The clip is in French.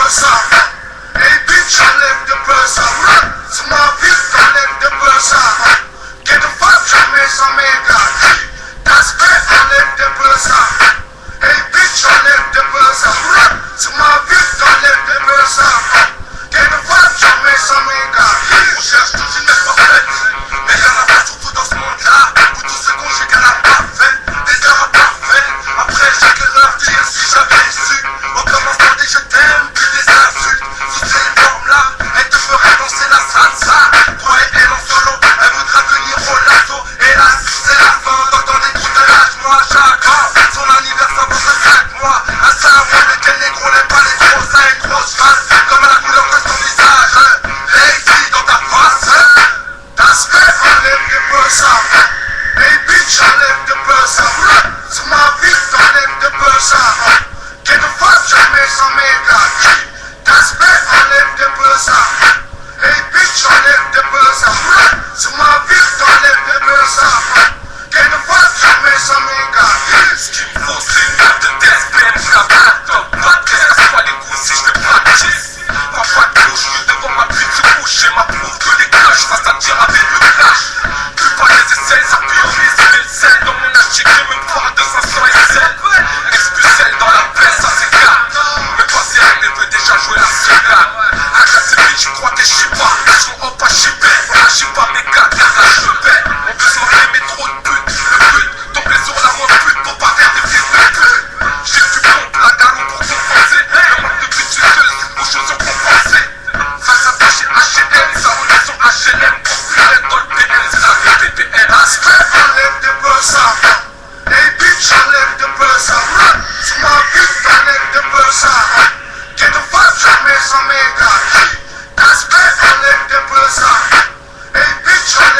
ça. Hey bitch, enlève de peu ça. C'est ma vie, enlève de peu ça. Get the fuck, jamais ça m'égale. D'aspect, enlève de peu ça. Hey bitch, enlève de peu ça. C'est ma vie, enlève de peu ça. Get the fuck, jamais ça m'égale. On cherche tous une mec parfaite, mais y'en a pas surtout dans ce monde-là. Où tout ce qu'on j'ai qu'elle a pas fait, des erreurs parfaites. Après chaque erreur, dire si j'avais su. Au commencement des je t'aime, puis des insultes. Sous ces formes-là, elle te ferait danser la salsa. Toi et elle en solo, elle voudra venir au lasso. Et là, c'est la fin, dans des trous de l'âge, moi chaque an. Son anniversaire pour 5 mois. À savoir lequel négro n'aime pas les gros seins et grosses faces. Comme à la couleur de son visage. Lazy dans ta face. D'aspect, enlève de peu ça. Hey bitch, enlève de peu ça. C'est ma vie, enlève de peu ça. Get the fuck, jamais ça m'égale. D'aspect, enlève de peu ça. Hey bitch, enlève de peu ça. C'est ma vie, enlève de peu ça. Get the fuck, jamais ça m'égale. Ce qu'il me faut, c'est une note de test. BM, je la blague, top, pas de test. Casse pas les couilles si je fais practice. Pas de touche, je devant ma pute se couche. Et m'approuve que les cloches face à tir avec le clash. Plus pas les essais, ça priorise le sel. Dans mon âge, j'ai me parle de 500 SL. Expulsel dans la paix, ça s'éclate. Mais passer à elle veut déjà jouer la cigale. À casser vite, je crois que je suis pas. Ils sont en pas chipés. Moi, je suis pas mes gars, car là, je vais. On peut se marier, mais trop de pute. Le but, tomber sur la moins pute pour pas faire des fils de pute. J'ai du pompe, la galon pour compenser. Le manque de pute suceuse, aux chaussures compensées. Face à ta chez H&M, ça roule son HLM. Pour filer dans le PL, c'est la VPPL. Aspect, enlève de peu ça. Hey bitch, enlève de peu ça. C'est ma vie, enlève de peu ça. Get the fuck, jamais ça m'égale. Aspect, enlève de peu ça. Hey bitch, enlève